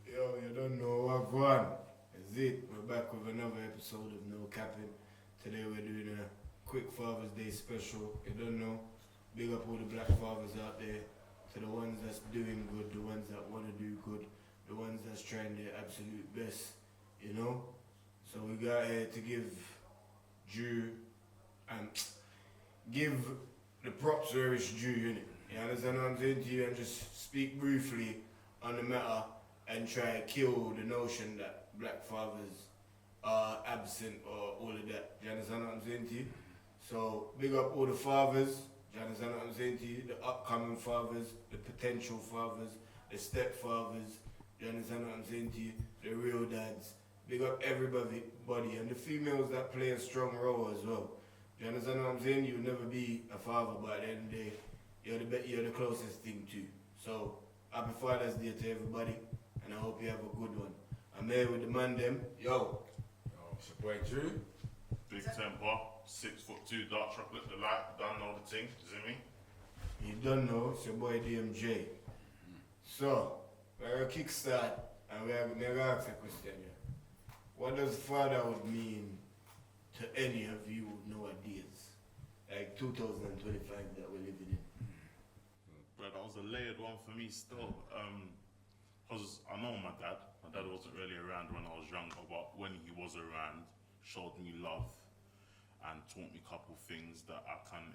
Yo, you don't know what one. Is it? We're back with another episode of No Capping. Today we're doing a quick Father's Day special. You don't know. Big up all the black fathers out there. To the ones that's doing good, the ones that want to do good, the ones that's trying their absolute best. You know? So we got here to give due and give the props where it's due, innit? You understand what I'm saying to you? And just speak briefly on the matter and try to kill the notion that black fathers are absent or all of that. Do you understand what I'm saying to you? So big up all the fathers. Do you understand what I'm saying to you? The upcoming fathers, the potential fathers, the stepfathers. Do you understand what I'm saying to you? The real dads. Big up everybody, and the females that play a strong role as well. Do you understand what I'm saying? You'll never be a father, but at the end of the day, you're the closest thing to. So happy Father's Day to everybody, and I hope you have a good one. I'm here with the man them. Yo. Yo, it's your boy Drew. Big temper, 6'2", dark chocolate delight, don't know the thing, you see me? You don't know, it's your boy DMJ. So, we're going to kickstart, and we're going to ask a question here. What does fatherhood mean to any of you nowadays? Like 2025 that we're living in. But that was a layered one for me still. Because I know my dad. My dad wasn't really around when I was younger, but when he was around, showed me love and taught me a couple things that I can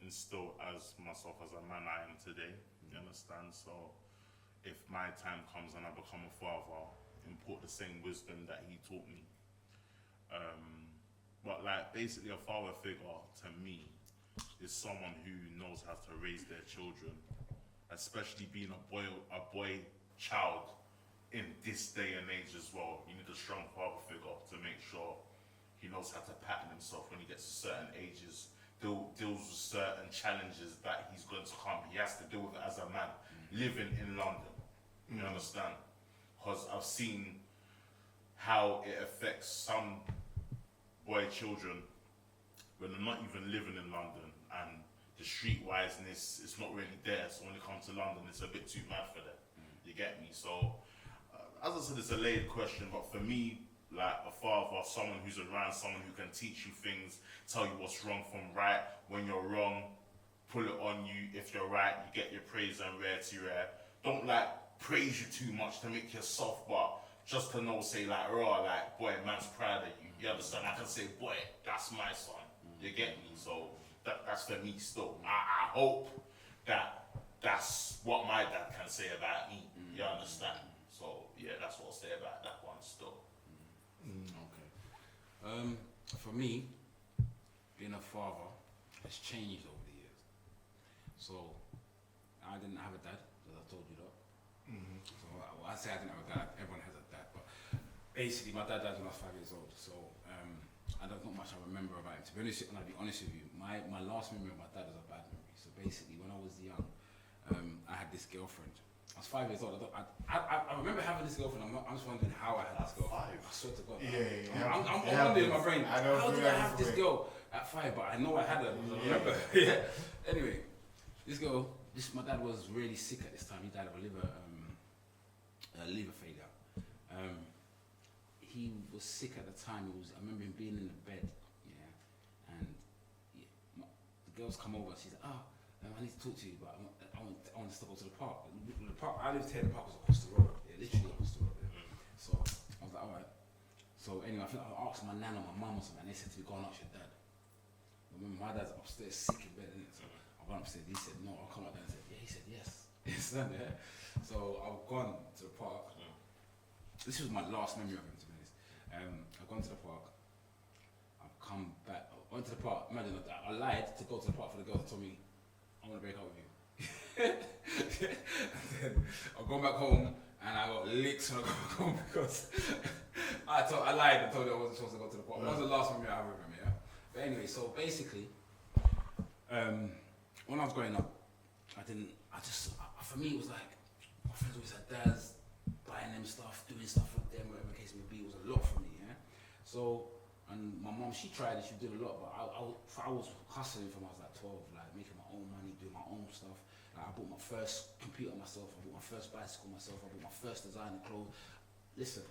instill as myself as a man I am today. You understand? So if my time comes and I become a father, import the same wisdom that he taught me. But like basically a father figure to me is someone who knows how to raise their children, especially being a boy child in this day and age as well. You need a strong father figure to make sure he knows how to pattern himself when he gets to certain ages, deals with certain challenges that he's going to come. He has to deal with it as a man living in London. You understand? Because I've seen how it affects some boy children when they're not even living in London and the streetwiseness is not really there. So when it comes to London, it's a bit too mad for them. You get me? So, as I said, it's a layered question, but for me, like a father, someone who's around, someone who can teach you things, tell you what's wrong from right, when you're wrong, pull it on you. If you're right, you get your praise and rare. Don't like praise you too much to make you soft, but just to know, say like, raw, like, boy, man's proud of you. You understand? I can say, boy, that's my son. You get me? So that's for me still. I hope that that's what my dad can say about me. You understand? So yeah, that's what I'll say about that one still. Okay. For me, being a father has changed over the years. So I didn't have a dad, as I told you that. So I say I didn't have a dad. Everyone has a dad, but basically my dad died when I was 5 years old. So I don't know much I remember about him. To be honest, and I'll be honest with you, my last memory of my dad is a bad memory. So basically, when I was young, I had this girlfriend. I was 5 years old. I remember having this girlfriend. I'm just wondering how I had this girlfriend. I swear to God. Yeah. I'm wondering in my brain, how did I have this girl at 5? But I know I had her because I remember. Yeah. Anyway, this girl, my dad was really sick at this time. He died of a liver failure. He was sick at the time. I remember him being in the bed, and the girls come over. She's like, I need to talk to you, but I want to go to the park. The park I lived here. The park was across the road. Yeah, literally across the road. Yeah. So I was like, all right. So anyway, I think I asked my nan or my mum or something, and they said to me, go and ask your dad. But remember, my dad's upstairs sick in bed, isn't it? So I went upstairs. He said no. I'll come out there and said yeah. He said yes. Yeah. So I've gone to the park. This was my last memory of him, to be honest. I've gone to the park. I've come back. I went to the park. Imagine I lied to go to the park for the girl that told me I want to break up with you. And then I go back home and I got licks when I got back home because I lied and told you I wasn't supposed to go to the park. That was the last one I had with him, yeah? But anyway, so basically, when I was growing up, for me it was like, my friends always had dads buying them stuff, doing stuff with them, whatever the case may be. It was a lot for me, yeah? So, and my mom, she tried it, she did a lot, but I was hustling from when I was like 12, like making my own money, doing my own stuff. Like I bought my first computer myself, I bought my first bicycle myself, I bought my first designer clothes. Listen,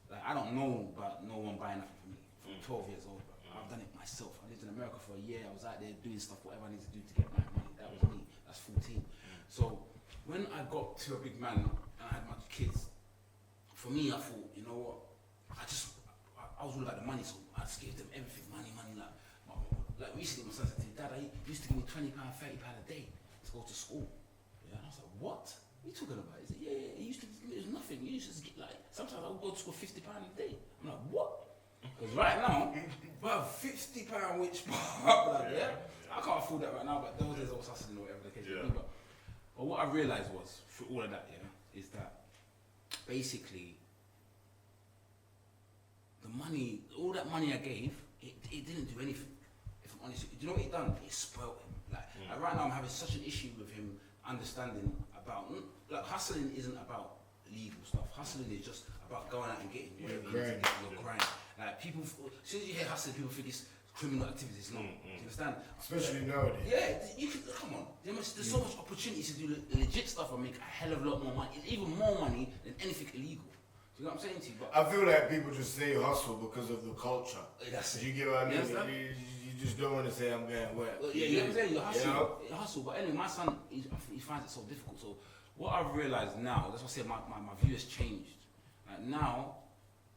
like I don't know about no one buying nothing for me. From 12 years old, bro. I've done it myself. I lived in America for a year, I was out there doing stuff, whatever I need to do to get my money. That was me, that's 14. So, when I got to a big man and I had my kids, for me I thought, you know what, I was all about the money, so I just gave them everything, money, like recently my son said to me, Dad, I used to give me £20, £30 a day to go to school. Yeah, and I was like, what? What are you talking about? He said, yeah, it used to give me, it was nothing, you used to get like, sometimes I would go to school £50 a day. I'm like, what? Because right now, but £50 which part, like, yeah, I can't afford that right now, but those days I was hustling or whatever the case may be. But what I realised was, through all of that, yeah, is that basically the money, all that money I gave, it didn't do anything. If I'm honest, do you know what it done? It spoiled him. Like right now, I'm having such an issue with him understanding about, like hustling isn't about legal stuff. Hustling is just about going out and getting whatever you need to get your grind. Like people, as soon as you hear hustling, people think it's criminal activities. No, do you understand? Especially nowadays. Yeah, you can, come on. There's so much opportunity to do legit stuff and make a hell of a lot more money. It's even more money than anything illegal. Do you know what I'm saying to you? But I feel like people just say hustle because of the culture. That's it. Do you get what I mean? You You just don't want to say I'm going work. well, yeah, you know what I'm saying? You hustle. You know? You hustle. But anyway, my son, he finds it so difficult. So what I've realised now, that's why I say my view has changed. Like now,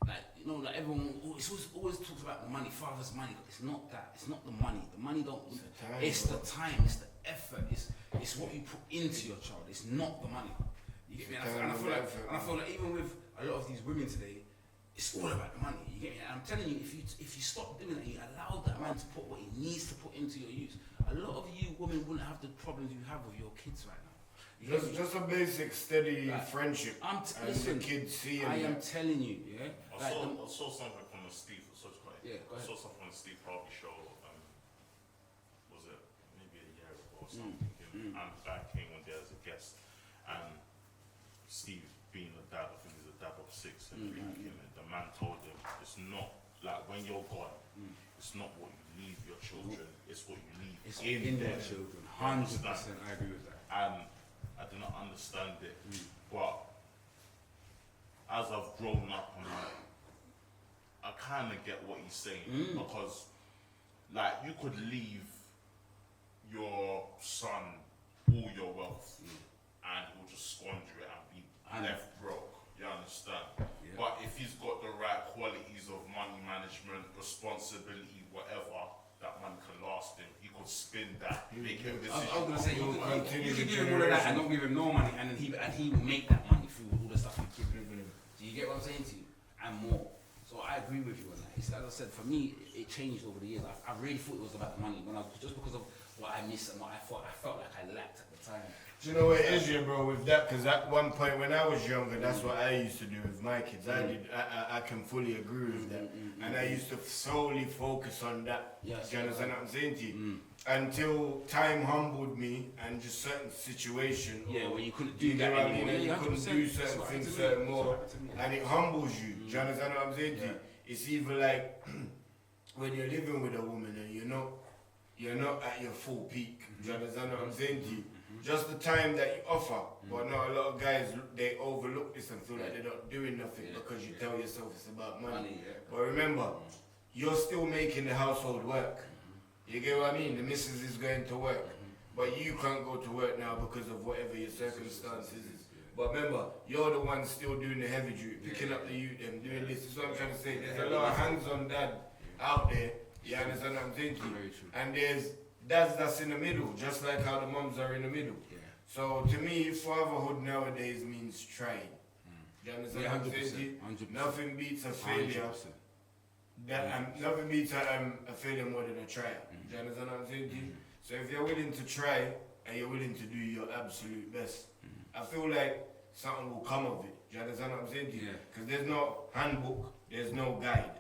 like, you know, like everyone always talks about the money, father's money. It's not that. It's not the money. The money don't. It's the time. It's the effort. It's what you put into your child. It's not the money. You get me? And I feel like even with a lot of these women today, it's all about the money. You get me? And I'm telling you, if you stop doing that, you allow that man to put what he needs to put into your use, a lot of you women wouldn't have the problems you have with your kids right now. Just a basic steady friendship. Listen, the kids seeing I am that. telling you, yeah. I saw something from the Steve. Yeah, go I ahead. saw something from the Steve Harvey show. Was it maybe a year ago or something? And the guy came on there as a guest, and Steve, being a dad, I think he's a dad of 6, and the man told him, it's not like when you're gone, it's not what you leave your children, it's what you leave It's in their them. children. 100%, I agree with that. And I did not understand it, but as I've grown up, I kind of get what he's saying, because like you could leave your son all your wealth and he'll just squander it and be left broke, you understand? Yeah. But if he's got the right qualities of money management, responsibility, whatever, that money can last him. He could spin that, make a decision. I was gonna say you continue could the give him all of that and generation. don't give him no money, and then he will make that money through all the stuff you give him. Do you get what I'm saying to you? And more. So I agree with you on that. It's, as I said, for me, it changed over the years. I really thought it was about the money when just because of what I missed and what I felt like I lacked at the time. Do you know what it is, yeah, bro, with that? Because at one point when I was younger, that's what I used to do with my kids. I can fully agree with that. And I used to solely focus on that. Yes, Do you understand what I'm saying to you? Until time humbled me and just certain situation. Yeah, when you couldn't Do you do get that what I anymore. mean? And Yeah, you couldn't 100%. do That's certain what things happened to me. certain That's more. what happened to me. And it humbles you. Do you understand what I'm saying to you? It's either like when you're living with a woman and you're not at your full peak. Do you understand what I'm saying to you? Just the time that you offer, but not a lot of guys, they overlook this and feel like they're not doing nothing because you tell yourself it's about money. But remember, you're still making the household work. You get what I mean? The missus is going to work, but you can't go to work now because of whatever your circumstances is. But remember, you're the one still doing the heavy duty, picking up the youth and doing this. This is what I'm trying to say. There's a lot of hands-on dad out there. You understand what I'm saying to you? Very true. And there's dads that's in the middle, just like how the mums are in the middle. Yeah. So to me, fatherhood nowadays means trying. Do you understand what I'm saying to you? 100%. Nothing beats a failure. 100%. Nothing beats a failure more than a trial. Do you understand what I'm saying to you? So if you're willing to try and you're willing to do your absolute best, I feel like something will come of it. Do you understand what I'm saying to you? Yeah. Because there's no handbook, there's no guide.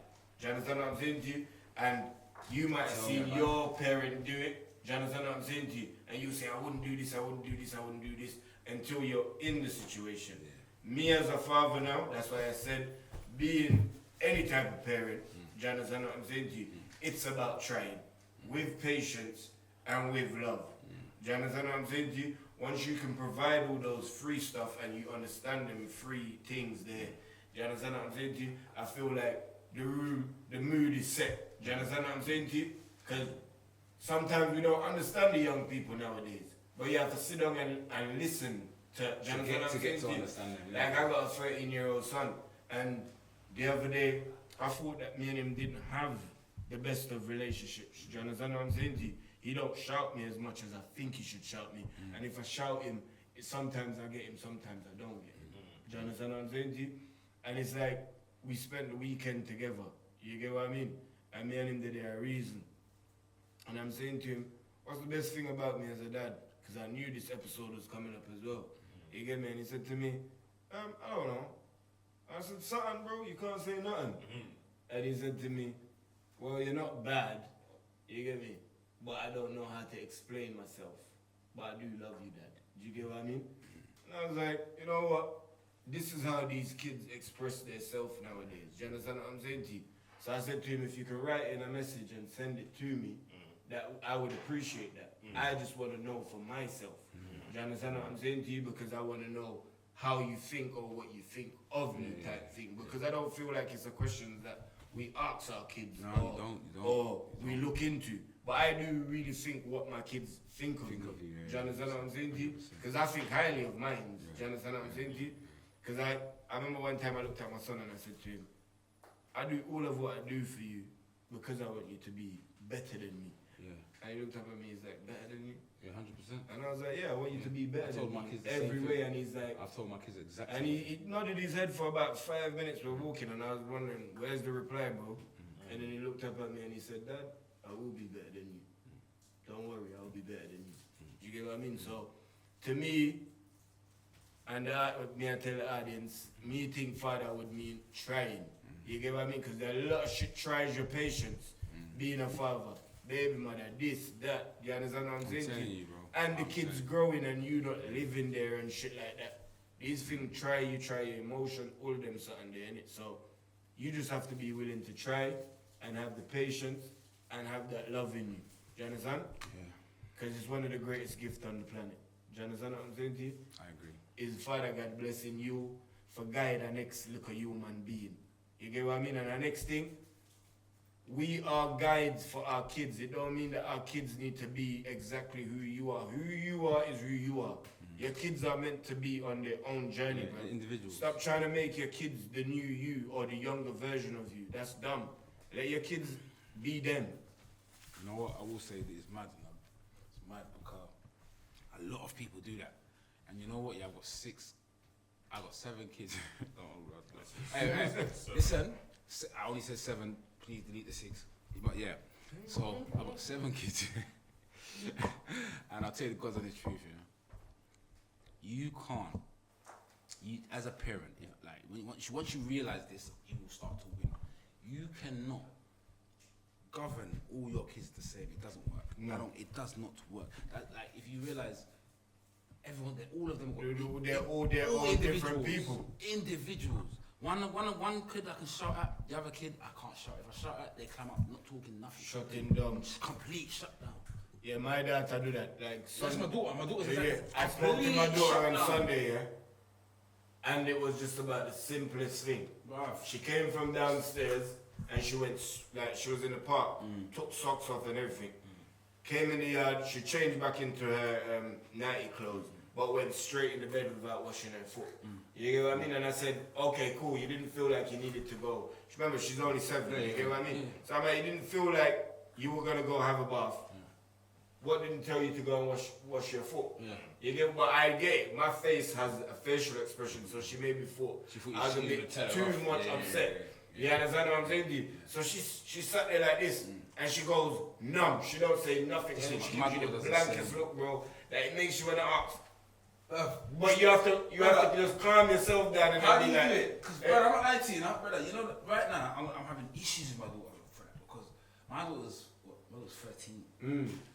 Do you understand what I'm saying to you? And you might have Tell seen me about your parent do it. Do you understand what I'm saying to you? And you say, I wouldn't do this, I wouldn't do this, I wouldn't do this, until you're in the situation. Me as a father now, that's why I said, being any type of parent, do you understand what I'm saying to you? It's about trying, with patience and with love. Do you understand what I'm saying to you? Once you can provide all those free stuff and you understand them free things there, do you understand what I'm saying to you? I feel like the mood is set. Do you understand what I'm saying to you? Because sometimes we don't understand the young people nowadays, but you have to sit down and listen to, do you understand what I'm saying to you? Understand them. Like I got a 13-year-old son, and the other day I thought that me and him didn't have the best of relationships. Do you understand what I'm saying to you? He don't shout me as much as I think he should shout me. And if I shout him, sometimes I get him, sometimes I don't get him. Do you understand what I'm saying to you? And it's like, we spent the weekend together. You get what I mean? And me and him did a reason. And I'm saying to him, what's the best thing about me as a dad? Because I knew this episode was coming up as well. You get me? And he said to me, I don't know. I said, something, bro, you can't say nothing. And he said to me, well, you're not bad. You get me? But I don't know how to explain myself. But I do love you, Dad. Do you get what I mean? And I was like, you know what? This is how these kids express themselves nowadays. Do you understand what I'm saying to you? So I said to him, if you could write in a message and send it to me, that I would appreciate that. I just want to know for myself. Do you understand what I'm saying to you? Because I want to know how you think or what you think of me type thing. Because I don't feel like it's a question that we ask our kids No, or, you don't. or we look into. But I do really think what my kids think of me. of you, yeah, Do you understand what I'm saying to you? 100%. Because I think highly of mine. Do you understand what I'm saying to you? Because I remember one time I looked at my son and I said to him, I do all of what I do for you because I want you to be better than me. Yeah, And he looked up at me, he's like, better than you? yeah, 100%. And I was like, yeah, I want you to be better I told than my me kids the same every thing. way. And he's like, I've told my kids exactly. and he nodded his head for about 5 minutes. We're walking, and I was wondering, where's the reply, bro? And then he looked up at me and he said, Dad, I will be better than you. Don't worry, I'll be better than you. You get what I mean? So, to me, and me I tell the audience, me think father would mean trying. You get what I mean? Because there are a lot of shit tries your patience. Being a father, baby mother, this, that. You understand what I'm saying? telling you, bro. And the I'm kids saying. growing and you not living there and shit like that. These things try your emotion, all of them something there in it. So you just have to be willing to try and have the patience and have that love in you. Do you understand? Yeah, Because it's one of the greatest gifts on the planet. Do you understand what I'm saying to you? I agree. Is Father God blessing you for guide the next little human being. You get what I mean? And the next thing, we are guides for our kids. It don't mean that our kids need to be exactly who you are. Who you are is who you are. Your kids are meant to be on their own journey, Yeah, bro. individuals. Stop trying to make your kids the new you or the younger version of you. That's dumb. Let your kids be them. You know what? I will say that it's mad. You know? It's mad because a lot of people do that. And you know what? Yeah, I've got 7 kids. Hey, listen. I only said 7. Please delete the 6. But yeah. So I've got 7 kids. And I'll tell you the God's honest truth. You can't. You as a parent, if, like once you realize this, you will start to win. You cannot govern all your kids the same. It doesn't work. No. It does not work. Like if you realize everyone, all of them, They're all different people. Individuals. One kid I can shout at, the other kid I can't shout. If I shout at, they climb up, not talking nothing. Shutting down. Just complete shutdown. Yeah, my daughter do that. Like That's my daughter. My daughter's Yeah, I spoke to my daughter on Sunday, yeah, and it was just about the simplest thing. Bruv. She came from downstairs and she went like she was in the park, took socks off and everything. Came in the yard, she changed back into her nighty clothes, but went straight in the bed without washing her foot. You get what I mean? And I said, okay, cool. You didn't feel like you needed to go. Remember, she's only 7. You get what I mean? So I'm like, you didn't feel like you were gonna go have a bath. What didn't tell you to go and wash your foot? Yeah. You get what I get? My face has a facial expression, so she made me thought She thought I was a you bit would tell her too off. much Yeah, upset. You understand what I'm saying to you? So she sat there like this, and she goes numb. She don't say nothing, and then she my gives you daughter the does the blankest same. look, bro. That it makes you wanna ask. But you have to just calm yourself down and How be do you like, do it? Because brother, I'm not lying to you now, brother. You know, that right now I'm having issues with my daughter for that because my daughter's 13.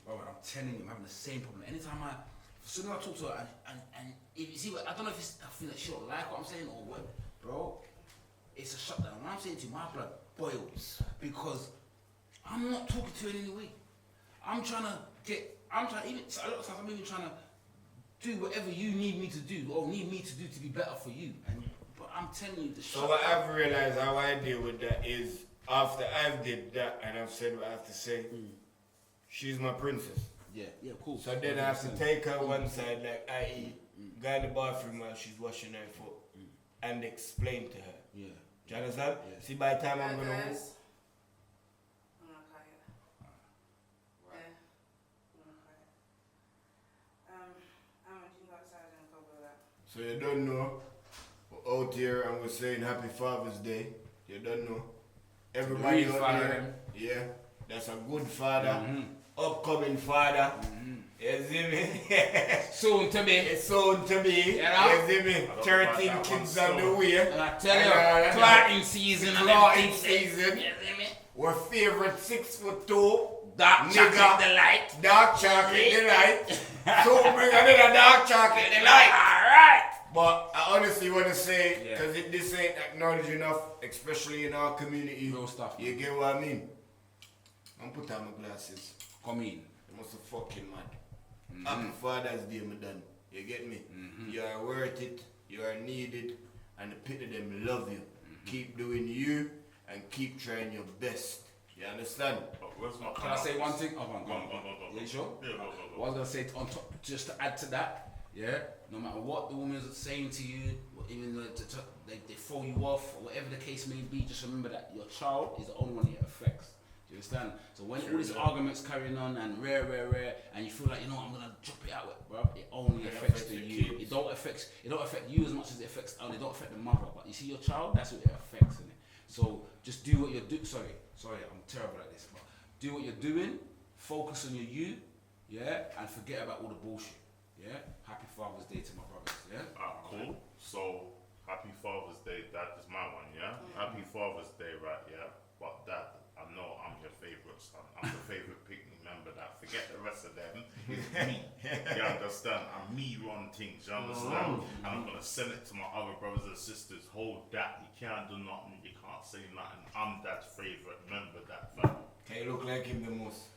Brother, I'm telling you, I'm having the same problem. Anytime as soon as I talk to her, and if you see, I don't know if I feel like she don't like what I'm saying or what, bro. It's a shutdown. When I'm saying to you, my blood boils because I'm not talking to her in any way. I'm trying, even a lot of times I'm even trying to do whatever you need me to do or need me to do to be better for you. But I'm telling you, so what I've realized how I deal with that is after I've did that and I've said what I have to say, she's my princess. Yeah, cool. So then I have to take her one side, like i.e. go in the bathroom while she's washing her foot and explain to her. Yeah. Do you understand? Yeah. See, by the time I'm gonna Guys, I'm gonna cut it. Yeah, I'm gonna cut it. I'm gonna go outside and cover that. So you don't know, we're out here and we're saying Happy Father's Day. You don't know. Everybody real out father, there, yeah, that's a good father, Mm-hmm. upcoming father. You see me? Soon to be. It's soon to be. Yeah. You see me? I don't know 13 about that kids one on the still. way. And I tell And, you, clotting season and Clotting everything. season. You see me? We're favorite 6'2" Dark nigga. chocolate delight. Dark chocolate delight. So bring another dark chocolate delight. Alright. But I honestly want to say, Yeah. because this ain't acknowledged enough, especially in our community. Real stuff. You get what I mean? I'm put on my glasses. Come in. You must have fucking mad. Happy Father's Day, my done. You get me? You are worth it. You are needed. And the pit of them love you. Keep doing you and keep trying your best. You understand? But where's my Can I say one thing? Oh, Go on. Yeah, you sure? Yeah, go. What I was gonna say on top, just to add to that, yeah. No matter what the woman's saying to you, even though they throw you off or whatever the case may be, just remember that your child is the only one it affects. Do you understand? So when all these arguments carrying on and rare, and you feel like I'm gonna drop it out, bro, it only It affects affects the the you. kids. It don't affect you as much as it affects. It don't affect the mother, but you see your child, that's what it affects, innit? So just do what you're doing. Sorry, I'm terrible at this, but do what you're doing. Focus on your you, yeah, and forget about all the bullshit, yeah. Happy Father's Day to my brothers, yeah. Cool. So, happy Father's Day. That is my one, yeah? Happy Father's Day, right, yeah? But Dad, I know I'm your favourite son. I'm the favourite picnic member. That forget the rest of them. It's me. You understand? I'm me run things, you understand? And I'm gonna send it to my other brothers and sisters. Hold that. You can't do nothing. You can't say nothing. I'm Dad's favourite member, that family. Can you look like him the most?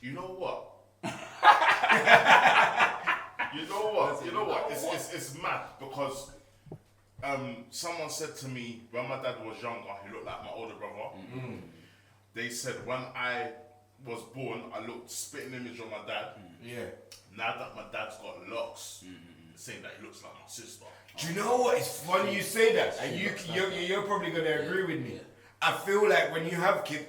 You know what? You know what? It's mad because someone said to me when my dad was younger, he looked like my older brother. They said when I was born, I looked spitting image of my dad. Yeah. Now that my dad's got locks, saying that he looks like my sister. Do you know what? It's funny you say that, and you're probably gonna agree with me. I feel like when you have kids,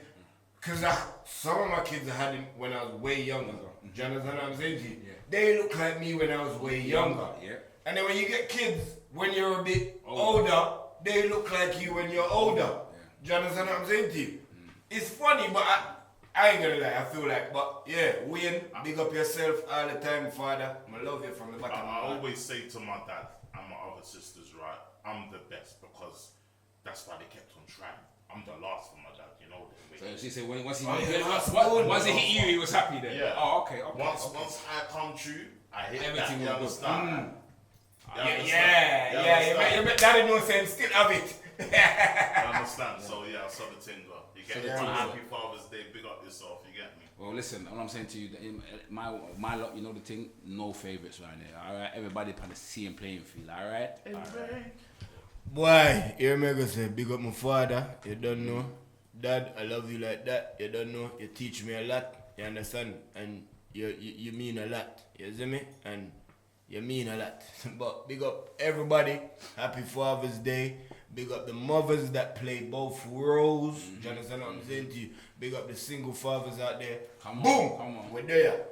because some of my kids I had it when I was way younger. Do you understand what I'm saying to you? Yeah. They look like me when I was way younger. Yeah. And then when you get kids when you're a bit older, they look like you when you're older. Do you understand what I'm saying to you? It's funny, but I ain't gonna lie, I feel like, but yeah, Wayne, big up yourself all the time, father. I love you from the bottom of my I heart. always say to my dad and my other sisters, right, I'm the best because that's why they kept on trying. I'm the last for my dad, you know. So she said once he Oh, yeah, that's once good. he hit you, he was happy then. Yeah. Oh, okay. Once I come true, I hit Everything that, you will go. understand? You Yeah, understand? You you understand? bet daddy no sense, still have it. You understand? So yeah, I saw the thing go. You get So me? the thing go. Happy Father's Day, big up yourself, you get me? Well, listen, all I'm saying to you, my lot, you know the thing, no favourites right here. All right, everybody on the same playing field. All right. Boy, hear me go say, big up my father, you don't know. Dad, I love you like that, you don't know. You teach me a lot, you understand? And you mean a lot, you see me? And you mean a lot. But big up everybody, happy Father's Day. Big up the mothers that play both roles. Do you understand what I'm saying to you? Big up the single fathers out there. Come on, Boom! come on. We're there.